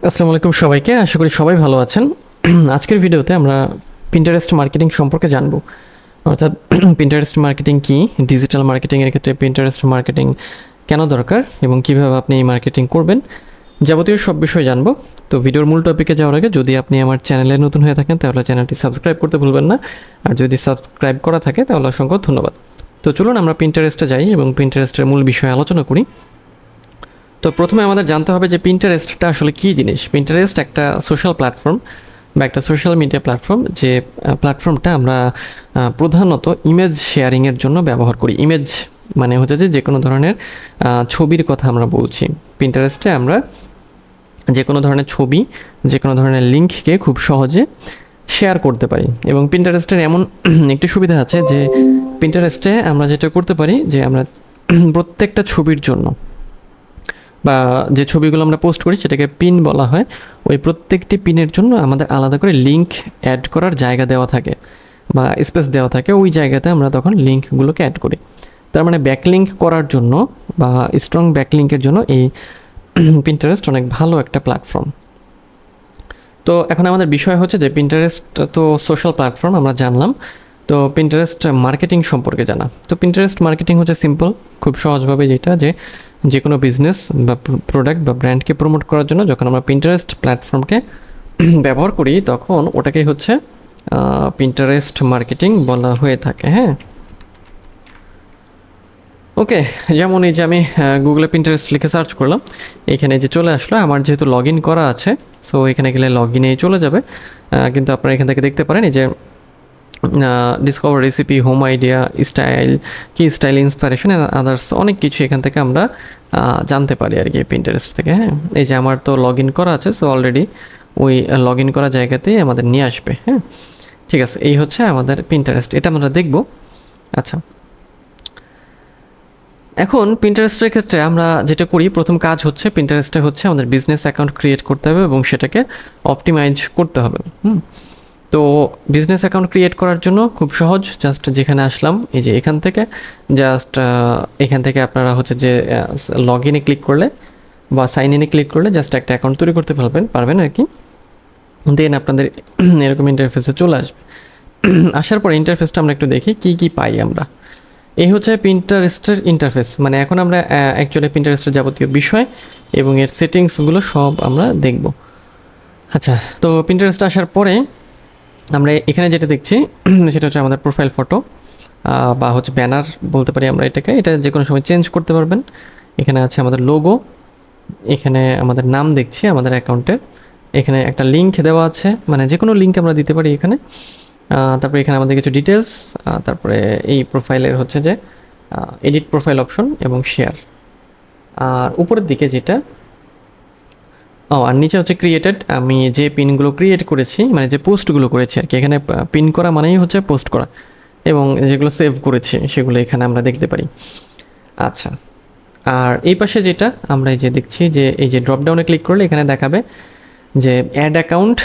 আসসালামু আলাইকুম সবাইকে, আশা করি সবাই ভালো আছেন। আজকের ভিডিওতে আমরা পিন্টারেস্ট মার্কেটিং সম্পর্কে জানবো। অর্থাৎ পিন্টারেস্ট মার্কেটিং কি, ডিজিটাল মার্কেটিংয়ের ক্ষেত্রে পিন্টারেস্ট মার্কেটিং কেন দরকার এবং কিভাবে আপনি এই মার্কেটিং করবেন, যাবতীয় সব বিষয় জানবো। তো ভিডিওর মূল টপিকে যাওয়ার আগে যদি আপনি আমার চ্যানেলে নতুন হয়ে থাকেন তাহলে চ্যানেলটি সাবস্ক্রাইব করতে ভুলবেন না, আর যদি সাবস্ক্রাইব করা থাকে তাহলে অসংখ্য ধন্যবাদ। তো চলুন আমরা পিন্টারেস্টে যাই এবং পিন্টারেস্টের মূল বিষয়ে আলোচনা করি। তো প্রথমে আমাদের জানতে হবে যে পিন্টারেস্টটা আসলে কী জিনিস। পিন্টারেস্ট একটা সোশ্যাল প্ল্যাটফর্ম বা একটা সোশ্যাল মিডিয়া প্ল্যাটফর্ম, যে প্ল্যাটফর্মটা আমরা প্রধানত ইমেজ শেয়ারিংয়ের জন্য ব্যবহার করি। ইমেজ মানে হচ্ছে যে কোনো ধরনের ছবির কথা আমরা বলছি। পিন্টারেস্টে আমরা যে কোনো ধরনের ছবি, যে কোনো ধরনের লিঙ্ককে খুব সহজে শেয়ার করতে পারি। এবং পিন্টারেস্টের এমন একটি সুবিধা আছে যে পিন্টারেস্টে আমরা যেটা করতে পারি যে আমরা প্রত্যেকটা ছবির জন্য বা যে ছবিগুলো আমরা পোস্ট করি সেটাকে পিন বলা হয়, ওই প্রত্যেকটি পিনের জন্য আমাদের আলাদা করে লিঙ্ক অ্যাড করার জায়গা দেওয়া থাকে বা স্পেস দেওয়া থাকে। ওই জায়গাতে আমরা তখন লিঙ্কগুলোকে অ্যাড করি। তার মানে ব্যাকলিঙ্ক করার জন্য বা স্ট্রং ব্যাকলিঙ্কের জন্য এই পিন্টারেস্ট অনেক ভালো একটা প্ল্যাটফর্ম। তো এখন আমাদের বিষয় হচ্ছে যে পিন্টারেস্ট তো সোশ্যাল প্ল্যাটফর্ম আমরা জানলাম, তো পিন্টারেস্ট মার্কেটিং সম্পর্কে জানা। তো পিন্টারেস্ট মার্কেটিং হচ্ছে সিম্পল, খুব সহজভাবে যেটা যে কোনো বিজনেস বা প্রোডাক্ট বা ব্র্যান্ডকে প্রমোট করার জন্য যখন আমরা পিন্টারেস্ট প্ল্যাটফর্মকে ব্যবহার করি তখন ওটাকেই হচ্ছে পিন্টারেস্ট মার্কেটিং বলা হয়ে থাকে। হ্যাঁ, ওকে। যেমন এই যে আমি গুগলে পিন্টারেস্ট লিখে সার্চ করলাম, এখানে যে চলে আসলো। আমার যেহেতু লগ ইন করা আছে, সো এখানে গেলে লগ ইনেই চলে যাবে। কিন্তু আপনারা এখান থেকে দেখতে পারেন এই যে discover recipe, home idea, style কি, স্টাইল ইন্সপিরেশন অ্যান্ড আদার্স, অনেক কিছু এখান থেকে আমরা জানতে পারি আর কি পিন্টারেস্ট থেকে। হ্যাঁ, এই যে আমার তো লগ ইন করা আছে, সো অলরেডি ওই লগ ইন করা জায়গাতেই আমাদের নিয়ে আসবে। হ্যাঁ, ঠিক আছে, এই হচ্ছে আমাদের পিন্টারেস্ট, এটা আমরা দেখব। আচ্ছা, এখন পিন্টারেস্টের ক্ষেত্রে আমরা যেটা করি, প্রথম কাজ হচ্ছে পিন্টারেস্টে হচ্ছে আমাদের বিজনেস অ্যাকাউন্ট ক্রিয়েট করতে হবে এবং সেটাকে অপটিমাইজ করতে হবে। তো বিজনেস অ্যাকাউন্ট ক্রিয়েট করার জন্য খুব সহজ, জাস্ট যেখানে আসলাম এই যে এখান থেকে, জাস্ট এখান থেকে আপনারা হচ্ছে যে লগ ইনে ক্লিক করলে বা সাইন ইনে ক্লিক করলে জাস্ট একটা অ্যাকাউন্ট তৈরি করতে পারবেন আর কি। দেন আপনাদের এরকম ইন্টারফেসে চলে আসবে। আসার পর ইন্টারফেসটা আমরা একটু দেখি কি কি পাই আমরা। এই হচ্ছে পিন্টারেস্টের ইন্টারফেস, মানে এখন আমরা অ্যাকচুয়ালি পিন্টারেস্টের যাবতীয় বিষয় এবং এর সেটিংসগুলো সব আমরা দেখব। আচ্ছা, তো পিন্টারেস্ট আসার পরে আমরা এখানে যেটা দেখছি সেটা হচ্ছে আমাদের প্রোফাইল ফটো বা হচ্ছে ব্যানার বলতে পারি আমরা এটাকে। এটা যে কোনো সময় চেঞ্জ করতে পারবেন। এখানে আছে আমাদের লোগো, এখানে আমাদের নাম দেখছি আমাদের অ্যাকাউন্টের, এখানে একটা লিঙ্ক দেওয়া আছে, মানে যে কোনো লিঙ্ক আমরা দিতে পারি এখানে। তারপরে এখানে আমাদের কিছু ডিটেলস, তারপরে এই প্রোফাইলের হচ্ছে যে এডিট প্রোফাইল অপশন এবং শেয়ার। আর উপরের দিকে যেটা আর নিচে হচ্ছে ক্রিয়েটেড, আমি যে পিনগুলো ক্রিয়েট করেছি মানে যে পোস্টগুলো করেছি আর কি। এখানে পিন করা মানেই হচ্ছে পোস্ট করা, এবং যেগুলো সেভ করেছি সেগুলো এখানে আমরা দেখতে পারি। আচ্ছা, আর এই পাশে যেটা আমরা এই যে দেখছি যে এই যে ড্রপডাউনে ক্লিক করলে এখানে দেখাবে যে অ্যাড অ্যাকাউন্ট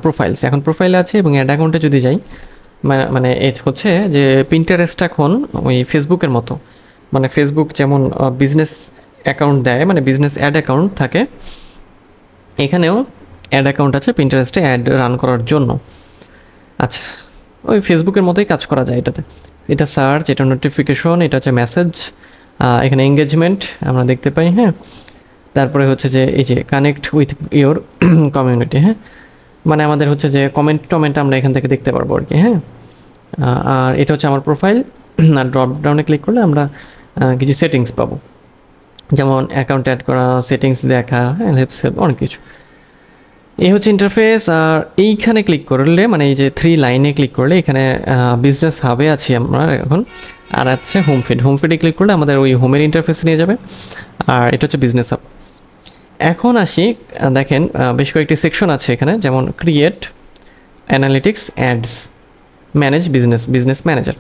প্রোফাইলস। এখন প্রোফাইলে আছে এবং অ্যাড অ্যাকাউন্টে যদি যাই, মানে এ হচ্ছে যে পিন্টারেস্ট এখন ওই ফেসবুকের মতো, মানে ফেসবুক যেমন বিজনেস অ্যাকাউন্ট দেয়, মানে বিজনেস অ্যাড অ্যাকাউন্ট থাকে, এখানেও অ্যাড অ্যাকাউন্ট আছে পিন্টারেস্টে অ্যাড রান করার জন্য। আচ্ছা, ওই ফেসবুকের মতোই কাজ করা যায় এটাতে। এটা সার্চ, এটা নোটিফিকেশন, এটা হচ্ছে মেসেজ, এখানে এঙ্গেজমেন্ট আমরা দেখতে পাই। হ্যাঁ, তারপরে হচ্ছে যে এই যে কানেক্ট উইথ ইওর কমিউনিটি। হ্যাঁ, মানে আমাদের হচ্ছে যে কমেন্ট আমরা এখান থেকে দেখতে পারবো আর কি। হ্যাঁ, আর এটা হচ্ছে আমার প্রোফাইল। আর ড্রপ ডাউনে ক্লিক করলে আমরা কিছু সেটিংস পাবো, যেমন অ্যাকাউন্ট অ্যাড করা, সেটিংস দেখা, হ্যাঁ, অনেক কিছু। এই হচ্ছে ইন্টারফেস। আর এইখানে ক্লিক করলে, মানে এই যে 3 লাইনে ক্লিক করলে এখানে বিজনেস হাবে আছি আমরা এখন। আর আছে হোম ফিডে ক্লিক করলে আমাদের ওই হোমের ইন্টারফেস নিয়ে যাবে। আর এটা হচ্ছে বিজনেস হাব। এখন আসি, দেখেন বেশ কয়েকটি সেকশন আছে এখানে, যেমন create, analytics, ads, manage, business manager.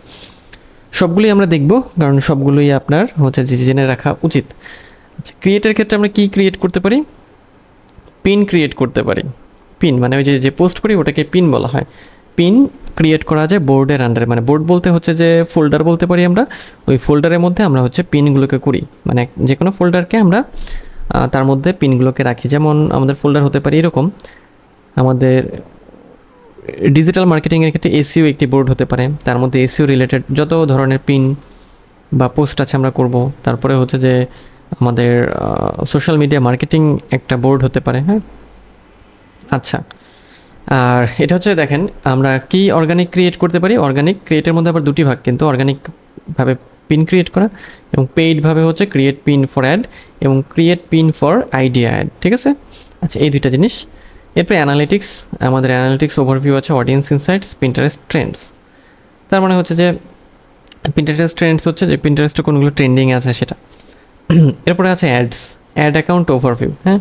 সবগুলোই আমরা দেখব, কারণ সবগুলোই আপনার হচ্ছে যে জেনে রাখা উচিত। আচ্ছা, ক্রিয়েটের ক্ষেত্রে আমরা কি ক্রিয়েট করতে পারি? পিন ক্রিয়েট করতে পারি। পিন মানে ওই যে পোস্ট করি ওটাকে পিন বলা হয়। পিন ক্রিয়েট করা যায় বোর্ডের আন্ডারে, মানে বোর্ড বলতে হচ্ছে যে ফোল্ডার বলতে পারি আমরা। ওই ফোল্ডারের মধ্যে আমরা হচ্ছে পিনগুলোকে করি, মানে যে কোনো ফোল্ডারকে আমরা তার মধ্যে পিনগুলোকে রাখি। যেমন আমাদের ফোল্ডার হতে পারে এরকম, আমাদের ডিজিটাল মার্কেটিংয়ের ক্ষেত্রে এসইও একটি বোর্ড হতে পারে, তার মধ্যে এসইও রিলেটেড যত ধরনের পিন বা পোস্ট আছে আমরা করব। তারপরে হচ্ছে যে আমাদের সোশ্যাল মিডিয়া মার্কেটিং একটা বোর্ড হতে পারে, হ্যাঁ। আচ্ছা, আর এটা হচ্ছে দেখেন আমরা কি অর্গানিক ক্রিয়েট করতে পারি। অর্গানিক ক্রিয়েটের মধ্যে আবার দুটি ভাগ, কিন্তু অর্গানিকভাবে পিন ক্রিয়েট করা এবং পেইডভাবে হচ্ছে ক্রিয়েট পিন ফর অ্যাড এবং create pin for idea ad, ঠিক আছে। আচ্ছা, এই দুইটা জিনিস। এরপরে অ্যানালিটিক্স, আমাদের অ্যানালিটিক্স ওভারভিউ আছে, অডিয়েন্স ইনসাইটস, পিন্টারেস্ট ট্রেন্ডস। তার মানে হচ্ছে যে পিন্টারেস্ট ট্রেন্ডস হচ্ছে যে পিন্টারেস্টে কোনগুলো ট্রেন্ডিং আছে সেটা। এরপরে আছে অ্যাডস, অ্যাড অ্যাকাউন্ট ওভারভিউ, হ্যাঁ।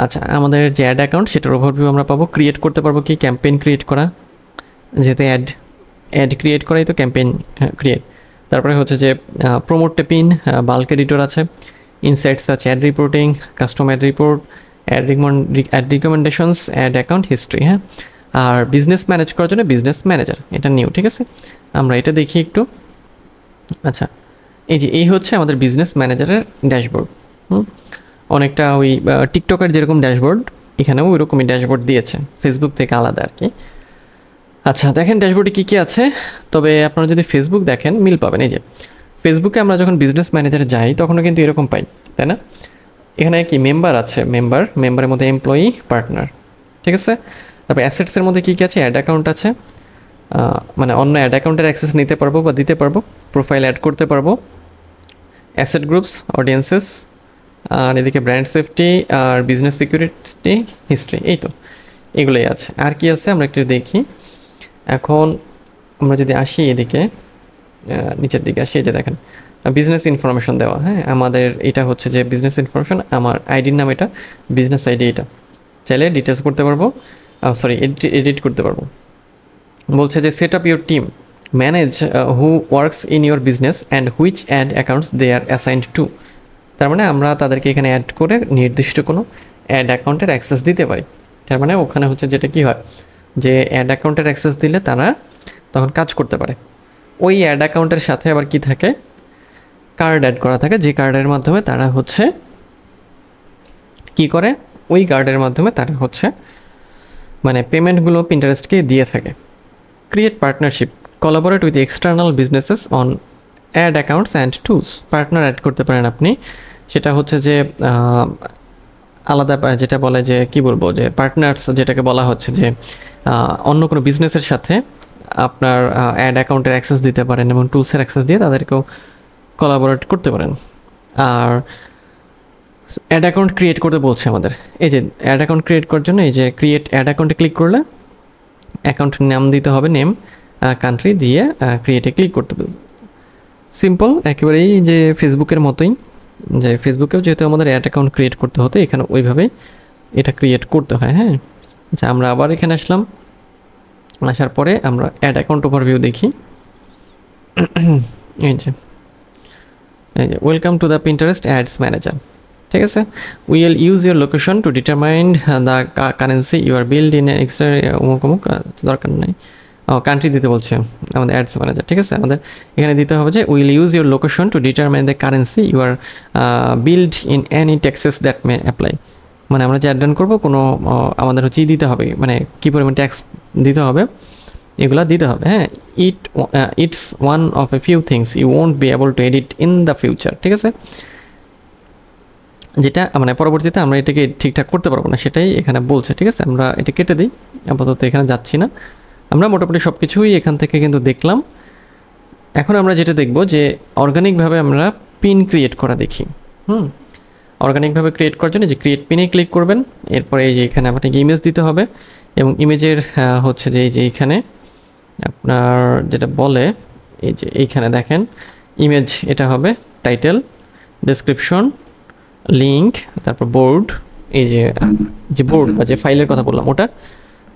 আচ্ছা, আমাদের যে অ্যাড অ্যাকাউন্ট সেটার ওভারভিউ আমরা পাবো। ক্রিয়েট করতে পারবো কি ক্যাম্পেইন ক্রিয়েট করা, যেহেতু অ্যাড ক্রিয়েট করাই তো ক্যাম্পেইন ক্রিয়েট। তারপরে হচ্ছে যে প্রমোট টেপিন, বাল্ক এডিটর আছে, ইনসাইটস আছে, ad reporting, custom ad report, ad recommendations, ad account history, হ্যাঁ। আর বিজনেস ম্যানেজ করার জন্য বিজনেস ম্যানেজার, এটা নিউ, ঠিক আছে। আমরা এটা দেখি একটু। আচ্ছা, এই হচ্ছে আমাদের বিজনেস ম্যানেজারের ড্যাশবোর্ড। অনেকটা ওই টিকটকের যেরকম ড্যাশবোর্ড, এখানেও ওই রকমই ড্যাশবোর্ড দিয়েছে, ফেসবুক থেকে আলাদা আর কি। আচ্ছা, দেখেন ড্যাশবোর্ডে কী কী আছে। তবে আপনারা যদি ফেসবুক দেখেন মিল পাবেন। এই যে ফেসবুকে আমরা যখন বিজনেস ম্যানেজারে যাই তখনও কিন্তু এরকম পাই, তাই না। এখানে কি মেম্বার আছে, মেম্বারের মধ্যে এমপ্লয়ি, পার্টনার, ঠিক আছে। তারপর অ্যাসেটসের মধ্যে কী কী আছে, অ্যাড অ্যাকাউন্ট আছে, মানে অন্য অ্যাড অ্যাকাউন্টের অ্যাক্সেস নিতে পারবো বা দিতে পারবো, প্রোফাইল অ্যাড করতে পারবো, অ্যাসেট গ্রুপস, অডিয়েন্সেস, আর এদিকে ব্র্যান্ড সেফটি আর বিজনেস সিকিউরিটি হিস্ট্রি, এই তো এগুলোই আছে। আর কি আছে আমরা একটু দেখি। এখন আমরা যদি আসি এদিকে নিচের দিকে আসি, এই যে দেখেন বিজনেস ইনফরমেশন দেওয়া, হ্যাঁ। আমাদের এটা হচ্ছে যে বিজনেস ইনফরমেশন, আমার আইডির নাম এটা, বিজনেস আইডি এটা, চাইলে ডিটেলস করতে পারবো, সরি এডিট করতে পারবো। বলছে যে set up your team, manage who works in your business and which ad accounts they are assigned to. তার মানে আমরা তাদেরকে এখানে অ্যাড করে নির্দিষ্ট কোনো অ্যাড অ্যাকাউন্টের অ্যাক্সেস দিতে পারি। তার মানে ওখানে হচ্ছে যেটা কি হয়, যে অ্যাড অ্যাকাউন্টের অ্যাক্সেস দিলে তারা তখন কাজ করতে পারে। ওই অ্যাড অ্যাকাউন্টের সাথে আবার কি থাকে, কার্ড অ্যাড করা থাকে, যে কার্ডের মাধ্যমে তারা হচ্ছে কি করে, ওই কার্ডের মাধ্যমে তারা হচ্ছে মানে পেমেন্টগুলো পিন্টারেস্টকে দিয়ে থাকে। Create partnership, collaborate with external businesses on ad accounts and tools. Partner add করতে পারেন আপনি, সেটা হচ্ছে যে আলাদা যেটা বলে যে কি বলবো, যে পার্টনার্স যেটাকে বলা হচ্ছে যে অন্য কোনো বিজনেসের সাথে আপনার অ্যাড অ্যাকাউন্টের অ্যাক্সেস দিতে পারেন এবং টুলসের অ্যাক্সেস দিয়ে তাদেরকেও কোলাবোরেট করতে পারেন। আর অ্যাড অ্যাকাউন্ট ক্রিয়েট করতে বলছে আমাদের। এই যে অ্যাড অ্যাকাউন্ট ক্রিয়েট করার জন্য এই যে ক্রিয়েট অ্যাড অ্যাকাউন্টে ক্লিক করলে অ্যাকাউন্ট নাম দিতে হবে, নেম, কান্ট্রি দিয়ে ক্রিয়েটে ক্লিক করতে হবে। সিম্পল একেবারেই যে ফেসবুকের মতোই, যে ফেসবুকেও যেহেতু আমাদের অ্যাড অ্যাকাউন্ট ক্রিয়েট করতে হতো, এখানে ওইভাবেই এটা ক্রিয়েট করতে হয়, হ্যাঁ। আচ্ছা, আমরা আবার এখানে আসলাম, আসার পরে আমরা অ্যাড অ্যাকাউন্ট ওভারভিউ দেখি। এই যে welcome to the Pinterest ads manager, ঠিক আছে। Will use your location to determine the currency you are build in extra অমুক অমুক, দরকার নেই, কান্ট্রি দিতে বলছে আমাদের অ্যাডস ম্যানেজার, ঠিক আছে। আমাদের এখানে দিতে হবে যে will use your location to determine the currency you are build in any taxes that may apply. মানে আমরা যে অ্যাড ডান করবো কোনো আমাদের হচ্ছে দিতে হবে, মানে কী পরিমাণ ট্যাক্স দিতে হবে এগুলা দিতে হবে, হ্যাঁ। It's one of a few things you won't be able to edit in the future, ঠিক আছে। যেটা মানে পরবর্তীতে আমরা এটাকে ঠিকঠাক করতে পারবো না, সেটাই এখানে বলছে, ঠিক আছে। আমরা এটা কেটে দিই, আপাতত এখানে যাচ্ছি না। আমরা মোটামুটি সব কিছুই এখান থেকে কিন্তু দেখলাম। এখন আমরা যেটা দেখব যে অর্গানিকভাবে আমরা পিন ক্রিয়েট করা দেখি। অর্গানিকভাবে ক্রিয়েট করার জন্য যে ক্রিয়েট পিনে ক্লিক করবেন, এরপরে এই যে এখানে আপনাকে ইমেজ দিতে হবে এবং ইমেজের হচ্ছে যে এই যে এইখানে আপনার যেটা বলে এই যে এইখানে দেখেন ইমেজ, এটা হবে টাইটেল, ডেসক্রিপশন, লিঙ্ক, তারপর বোর্ড, এই যে বোর্ড বা যে ফাইলের কথা বললাম ওটা,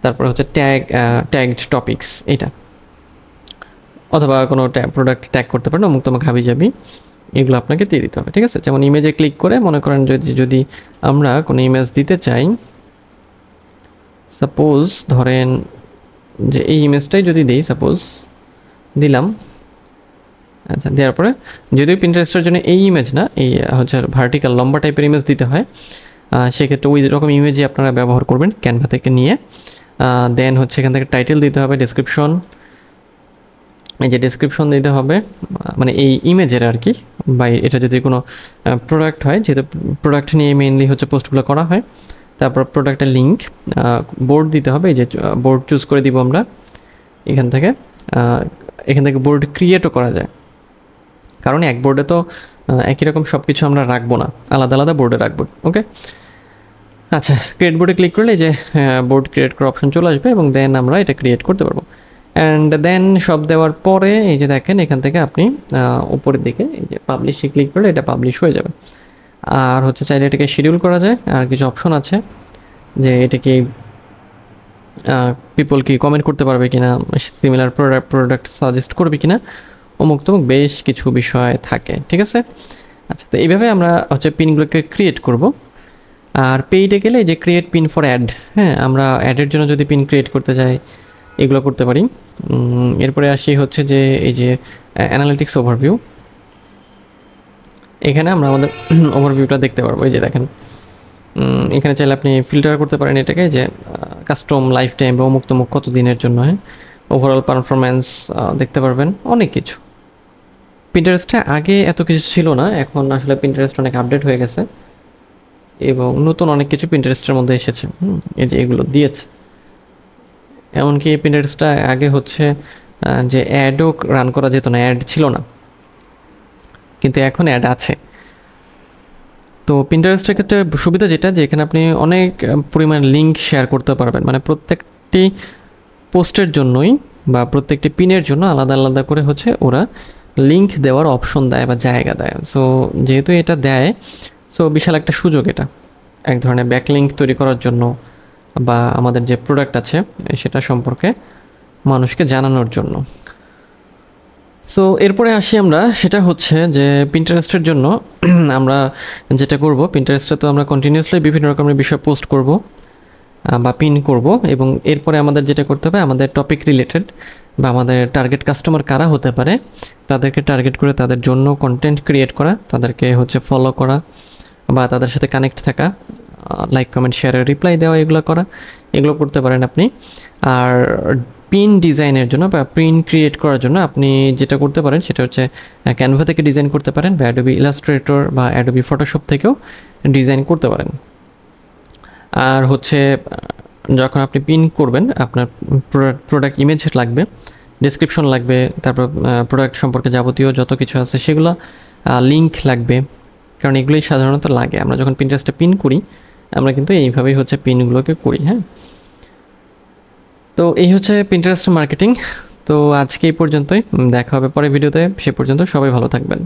তারপরে হচ্ছে ট্যাগড টপিকস, এটা অথবা কোনো প্রোডাক্ট ট্যাগ করতে পারেন, অমুক তমুক হাবি যাবি, এগুলো আপনাকে দিয়ে দিতে হবে, ঠিক আছে। যেমন ইমেজে ক্লিক করে মনে করেন যদি আমরা কোনো ইমেজ দিতে চাই, সাপোজ ধরেন যে এই ইমেজটাই যদি দিই, সাপোজ দিলাম, আচ্ছা, দেওয়ার পরে যদিও পিন্টারেস্টের জন্য এই ইমেজ না, এই হচ্ছে ভার্টিক্যাল লম্বা টাইপের ইমেজ দিতে হয়, সেক্ষেত্রে ওই রকম ইমেজই আপনারা ব্যবহার করবেন ক্যানভা থেকে নিয়ে। দেন হচ্ছে এখান থেকে টাইটেল দিতে হবে, ডেসক্রিপশন, এই যে ডেসক্রিপশন দিতে হবে মানে এই ইমেজের আর কি, বা এটা যদি কোনো প্রোডাক্ট হয়, যেহেতু প্রোডাক্ট নিয়ে মেইনলি হচ্ছে পোস্টগুলো করা হয়। তারপর প্রোডাক্টের লিঙ্ক, বোর্ড দিতে হবে, এই যে বোর্ড চুজ করে দিব আমরা এখান থেকে। এখান থেকে বোর্ড ক্রিয়েটও করা যায়, কারণ এক বোর্ডে তো একই রকম সব কিছু আমরা রাখবো না, আলাদা আলাদা বোর্ডে রাখবো। ওকে, আচ্ছা, ক্রিয়েট বোর্ডে ক্লিক করলে এই যে বোর্ড ক্রিয়েট করার অপশন চলে আসবে এবং দেন আমরা এটা ক্রিয়েট করতে পারবো। অ্যান্ড দেন সব দেওয়ার পরে এই যে দেখেন এখান থেকে আপনি উপরের দিকে এই যে পাবলিশে ক্লিক করলে এটা পাবলিশ হয়ে যাবে। আর হচ্ছে চাইলে এটাকে শিডিউল করা যায়, আর কিছু অপশন আছে যে এটাকে পিপল কি কমেন্ট করতে পারবে কিনা, সিমিলার প্রোডাক্ট সাজেস্ট করবে কিনা, অমুক তমুক বেশ কিছু বিষয় থাকে, ঠিক আছে। আচ্ছা, তো এইভাবে আমরা হচ্ছে পিনগুলোকে ক্রিয়েট করব। আর পেইডে গেলে এই যে ক্রিয়েট পিন ফর অ্যাড, হ্যাঁ, আমরা অ্যাডের জন্য যদি পিন ক্রিয়েট করতে চাই এগুলো করতে পারি। এরপরে আসি হচ্ছে যে এই যে অ্যানালিটিক্স ওভারভিউ, এখানে আমরা আমাদের ওভারভিউটা দেখতে পারবো। এই যে দেখেন এখানে চাইলে আপনি ফিল্টার করতে পারেন এটাকে, যে কাস্টম, লাইফ টাইম বা অমুক তমুক কত দিনের জন্য, হ্যাঁ, ওভারঅল পারফরম্যান্স দেখতে পারবেন, অনেক কিছু। পিন্টারেস্টে আগে এত কিছু ছিল না, এখন আসলে পিন্টারেস্ট অনেক আপডেট হয়ে গেছে এবং নতুন অনেক কিছু পিন্টারেস্টের মধ্যে এসেছে। এই যে এগুলো দিয়েছে, এমনকি পিন্টারেস্টটা আগে হচ্ছে যে অ্যাডও রান করা যেত না, অ্যাড ছিল না, কিন্তু এখন অ্যাড আছে। তো পিন্টারেস্টের ক্ষেত্রে সুবিধা যেটা, যে এখানে আপনি অনেক পরিমাণ লিঙ্ক শেয়ার করতে পারবেন, মানে প্রত্যেকটি পোস্টের জন্যই বা প্রত্যেকটি পিনের জন্য আলাদা আলাদা করে হচ্ছে ওরা লিঙ্ক দেওয়ার অপশন দেয় বা জায়গা দেয়। সো যেহেতু এটা দেয়, সো বিশাল একটা সুযোগ এটা, এক ধরনের ব্যাকলিঙ্ক তৈরি করার জন্য বা আমাদের যে প্রোডাক্ট আছে সেটা সম্পর্কে মানুষকে জানানোর জন্য। সো এরপরে আসি আমরা, সেটা হচ্ছে যে পিন্টারেস্টের জন্য আমরা যেটা করব, পিন্টারেস্টে তো আমরা কন্টিনিউয়াসলি বিভিন্ন রকমের বিষয় পোস্ট করব বা পিন করব, এবং এরপরে আমাদের যেটা করতে হবে, আমাদের টপিক রিলেটেড বা আমাদের টার্গেট কাস্টমার কারা হতে পারে তাদেরকে টার্গেট করে তাদের জন্য কন্টেন্ট ক্রিয়েট করা, তাদেরকে হচ্ছে ফলো করা বা তাদের সাথে কানেক্ট থাকা, লাইক কমেন্ট শেয়ারের রিপ্লাই দেওয়া, এগুলো করা, এগুলো করতে পারেন আপনি। আর পিন ডিজাইনের জন্য বা পিন ক্রিয়েট করার জন্য আপনি যেটা করতে পারেন সেটা হচ্ছে ক্যানভা থেকে ডিজাইন করতে পারেন, বা অ্যাডোবি ইলাস্ট্রেটর বা অ্যাডোবি ফটোশপ থেকেও ডিজাইন করতে পারেন। আর হচ্ছে যখন আপনি পিন করবেন, আপনার প্রোডাক্ট ইমেজ লাগবে, ডেসক্রিপশন লাগবে, তারপর প্রোডাক্ট সম্পর্কে যাবতীয় যত কিছু আছে সেগুলো, লিঙ্ক লাগবে, কারণ এগুলোই সাধারণত লাগে। আমরা যখন পিন্টারেস্টে পিন করি আমরা কিন্তু এইভাবেই হচ্ছে পিনগুলোকে করি, হ্যাঁ। তো এই হচ্ছে পিন্টারেস্ট মার্কেটিং। তো আজকে এই পর্যন্তই, দেখা হবে পরে ভিডিওতে, সে পর্যন্ত সবাই ভালো থাকবেন।